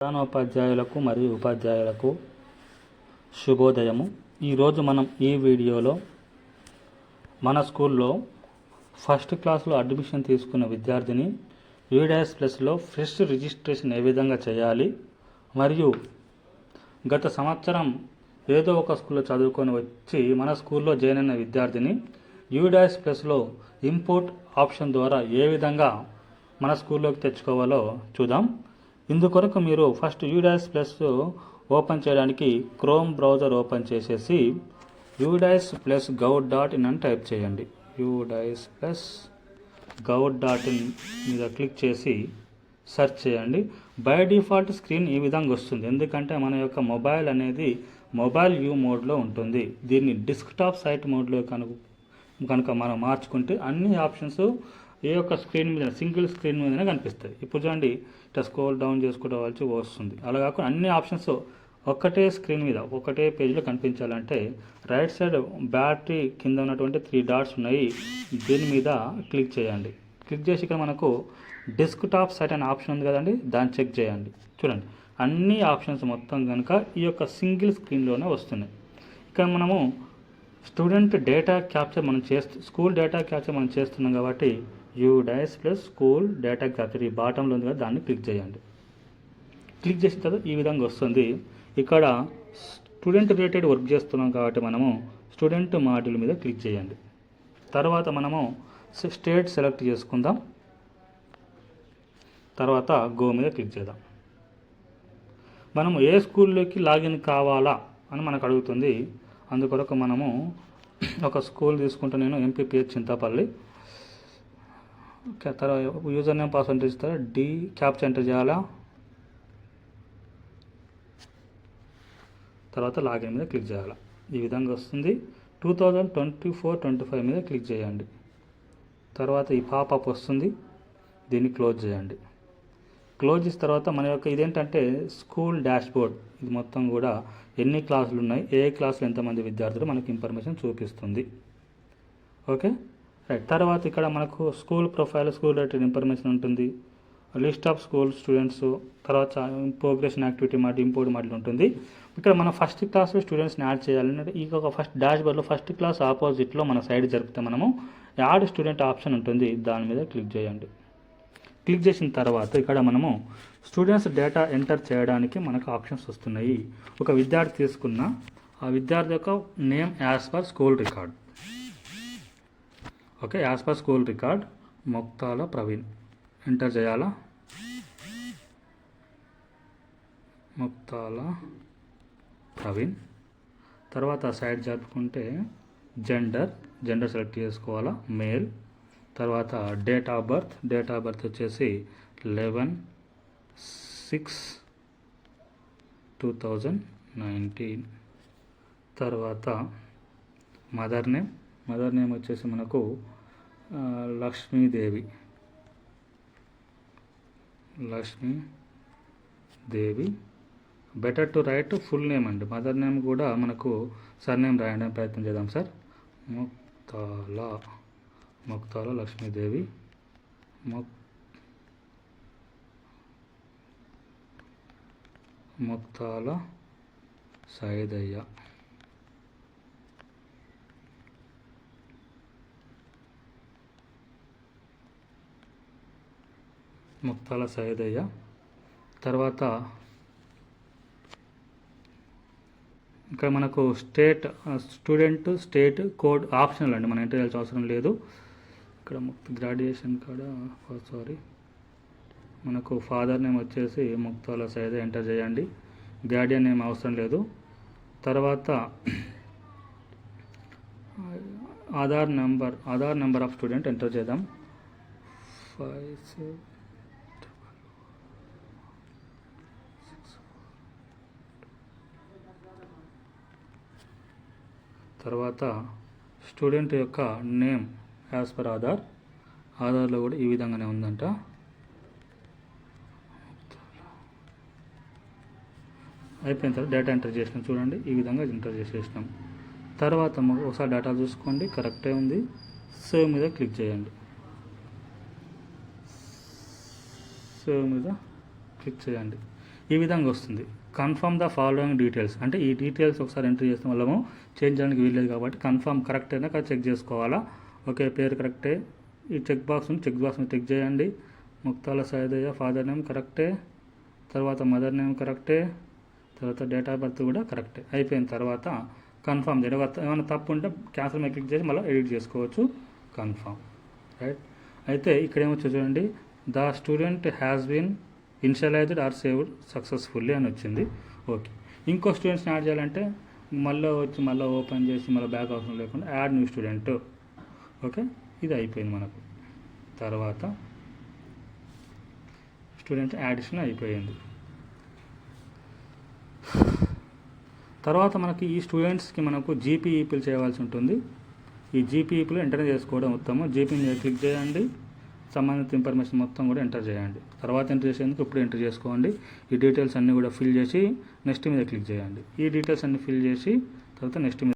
ప్రధానోపాధ్యాయులకు మరియు ఉపాధ్యాయులకు శుభోదయము. ఈరోజు మనం ఈ వీడియోలో మన స్కూల్లో ఫస్ట్ క్లాస్లో అడ్మిషన్ తీసుకున్న విద్యార్థిని UDAS+లో ఫ్రెష్ రిజిస్ట్రేషన్ ఏ విధంగా చేయాలి, మరియు గత సంవత్సరం ఏదో ఒక స్కూల్లో చదువుకొని వచ్చి మన స్కూల్లో జాయిన్ అయిన విద్యార్థిని UDAS+లో ఇంపోర్ట్ ఆప్షన్ ద్వారా ఏ విధంగా మన స్కూల్లోకి తెచ్చుకోవాలో చూద్దాం. ఇందుకొరకు మీరు ఫస్ట్ UDAS+ ఓపెన్ చేయడానికి క్రోమ్ బ్రౌజర్ ఓపెన్ చేసేసి UDAS+gov.in అని టైప్ చేయండి. UDAS+gov.in మీద క్లిక్ చేసి సెర్చ్ చేయండి. బై డిఫాల్ట్ స్క్రీన్ ఈ విధంగా వస్తుంది, ఎందుకంటే మన యొక్క మొబైల్ అనేది మొబైల్ వ్యూ మోడ్లో ఉంటుంది. దీన్ని డెస్క్టాప్ సైట్ మోడ్లో కనుక మనం మార్చుకుంటే అన్ని ఆప్షన్స్ ఏ యొక్క స్క్రీన్ మీద సింగిల్ స్క్రీన్ మీదనే కనిపిస్తాయి. ఇప్పుడు చూడండి, ఇట్లా స్క్రోల్ డౌన్ చేసుకోవడానికి వస్తుంది. అలా కాకుండా అన్ని ఆప్షన్స్ ఒక్కటే స్క్రీన్ మీద ఒకటే పేజ్లో కనిపించాలంటే రైట్ సైడ్ బ్యాటరీ కింద ఉన్నటువంటి 3 డాట్స్ ఉన్నాయి, దీని మీద క్లిక్ చేయండి. క్లిక్ చేసి ఇక్కడ మనకు డెస్క్టాప్ సైట్ అనే ఆప్షన్ ఉంది కదండి, దాన్ని చెక్ చేయండి. చూడండి, అన్ని ఆప్షన్స్ మొత్తం కనుక ఈ యొక్క సింగిల్ స్క్రీన్లోనే వస్తున్నాయి. ఇక్కడ మనము student data capture school data capture మనం చేస్తున్నాం కాబట్టి UDAS+ స్కూల్ డేటా క్యాప్చర్ ఈ బాటంలో ఉంది కదా, దాన్ని క్లిక్ చేయండి. క్లిక్ చేసిన తర్వాత ఈ విధంగా వస్తుంది. ఇక్కడ స్టూడెంట్ రిలేటెడ్ వర్క్ చేస్తున్నాం కాబట్టి మనము స్టూడెంట్ మాడ్యూల్ మీద క్లిక్ చేయండి. తర్వాత మనము స్టేట్ సెలెక్ట్ చేసుకుందాం. తర్వాత గో మీద క్లిక్ చేద్దాం. మనము ఏ స్కూల్లోకి లాగిన్ కావాలా అని మనకు అడుగుతుంది. అందుకొరకు మనము ఒక స్కూల్ తీసుకుంటే నేను MPPH చింతపల్లి. తర్వాత యూజర్ నేమ్ పాస్వర్డ్ ఇస్తారా, క్యాప్చర్ ఎంటర్ చేయాలా. తర్వాత లాగిన్ మీద క్లిక్ చేయాలా. ఈ విధంగా వస్తుంది. 2024-25 మీద క్లిక్ చేయండి. తర్వాత ఈ పాపప్ వస్తుంది, దీన్ని క్లోజ్ చేయండి. క్లోజ్ చేసిన తర్వాత మన యొక్క ఇదేంటంటే స్కూల్ డాష్బోర్డ్. ఇది మొత్తం కూడా ఎన్ని క్లాసులు ఉన్నాయి, ఏ క్లాసులో ఎంతమంది విద్యార్థులు మనకి ఇన్ఫర్మేషన్ చూపిస్తుంది. Okay right. తర్వాత ఇక్కడ మనకు school profile, school related information ఉంటుంది, లిస్ట్ ఆఫ్ స్కూల్ స్టూడెంట్స్, తర్వాత progression activity module, import module ఉంటుంది. ఇక్కడ మనం ఫస్ట్ క్లాస్లో స్టూడెంట్స్ని యాడ్ చేయాలంటే ఈ ఒక ఫస్ట్ డాష్బోర్డ్లో ఫస్ట్ క్లాస్ ఆపోజిట్లో మన సైడ్ జరిపితే మనము యాడ్ స్టూడెంట్ ఆప్షన్ ఉంటుంది, దాని మీద క్లిక్ చేయండి. క్లిక్ చేసిన తర్వాత ఇక్కడ మనము స్టూడెంట్స్ డేటా ఎంటర్ చేయడానికి మనకు ఆప్షన్స్ వస్తున్నాయి. ఒక విద్యార్థి తీసుకున్న ఆ విద్యార్థి యొక్క name as per school record. Okay, as per school record Moktala Praveen enter చేయాలా. మొక్తాల ప్రవీణ్. తర్వాత సైడ్ జరుపుకుంటే జెండర్ సెలెక్ట్ చేసుకోవాలా, మేల్. తర్వాత డేట్ ఆఫ్ బర్త్ వచ్చేసి 11/6/2019. తర్వాత మదర్ నేమ్ వచ్చేసి మనకు Lakshmidevi. Better to write full name అండి. మదర్ నేమ్ కూడా మనకు సర్నేమ్ రాయడానికి ప్రయత్నం చేద్దాం సార్. మొక్తాల లక్ష్మీదేవి. మొక్తాల సైదయ్య. మొక్తాల సైదయ్య. తర్వాత ఇక్కడ మనకు స్టేట్ కోడ్ ఆప్షనల్ అండి, మనం ఎంటర్ చేయాల్సిన అవసరం లేదు. ఇక్కడ గ్రాడ్యుయేషన్ కూడా మనకు ఫాదర్ నేమ్ వచ్చేసి ముక్తాల సైద ఎంటర్ చేయండి. గార్డియన్ నేమ్ అవసరం లేదు. తర్వాత Aadhaar number of student enter చేద్దాం. 57. తర్వాత స్టూడెంట్ యొక్క నేమ్ యాజ్ పర్ ఆధార్లో కూడా ఈ విధంగానే ఉందంట. అయిపోయిన తర్వాత డేటా ఎంటర్ చేసినాం. చూడండి, ఈ విధంగా ఎంటర్ చేసేసినాం. తర్వాత ఒకసారి డేటా చూసుకోండి, కరెక్టే ఉంది. సేవ్ మీద క్లిక్ చేయండి. సేవ్ మీద క్లిక్ చేయండి. ఈ విధంగా వస్తుంది. కన్ఫర్మ్ ద ఫాలోయింగ్ డీటెయిల్స్ అంటే ఈ డీటెయిల్స్ ఒకసారి ఎంట్రీ చేస్తే వల్లము చేంజ్ చేయడానికి వీల్లేదు కాబట్టి కన్ఫర్మ్ కరెక్ట్ అయినా కదా చెక్ చేసుకోవాలా. ఓకే, పేరు కరెక్టే. ఈ చెక్ బాక్స్ని టిక్ చేయండి. ముక్తాల సైదయ్య ఫాదర్ నేమ్ కరెక్టే, తర్వాత మదర్ నేమ్ కరెక్టే, తర్వాత డేట్ ఆఫ్ బర్త్ కూడా కరెక్టే. అయిపోయిన తర్వాత కన్ఫర్మ్ చేయండి. ఏమైనా తప్పు ఉంటే క్యాన్సిల్ మీద క్లిక్ చేసి మళ్ళీ ఎడిట్ చేసుకోవచ్చు. Confirm, right. అయితే ఇక్కడ ఏమొచ్చు చూడండి, the student has been initialised or saved successfully అని వచ్చింది. ఓకే, ఇంకో స్టూడెంట్స్ని యాడ్ చేయాలంటే మళ్ళీ ఓపెన్ చేసి మళ్ళీ బ్యాక్ అవసరం లేకుండా యాడ్ న్యూ స్టూడెంట్. ఓకే, ఇది అయిపోయింది మనకు. తర్వాత స్టూడెంట్ యాడిషన్ అయిపోయింది. తర్వాత మనకి ఈ స్టూడెంట్స్కి మనకు జీపీఈపీలు చేయవలసి ఉంటుంది. ఈ జీపీఈపీలు ఎంటర్ చేసుకోవడం ఉత్తమం. జీపీని క్లిక్ చేయండి, సంబంధిత ఇన్ఫర్మేషన్ మొత్తం కూడా ఎంటర్ చేయండి. తర్వాత ఎంటర్ చేసేందుకు ఇప్పుడు ఎంటర్ చేసుకోండి. ఈ డీటెయిల్స్ అన్నీ కూడా ఫిల్ చేసి నెక్స్ట్ మీద క్లిక్ చేయండి. ఈ డీటెయిల్స్ అన్నీ ఫిల్ చేసి తర్వాత నెక్స్ట్ మీద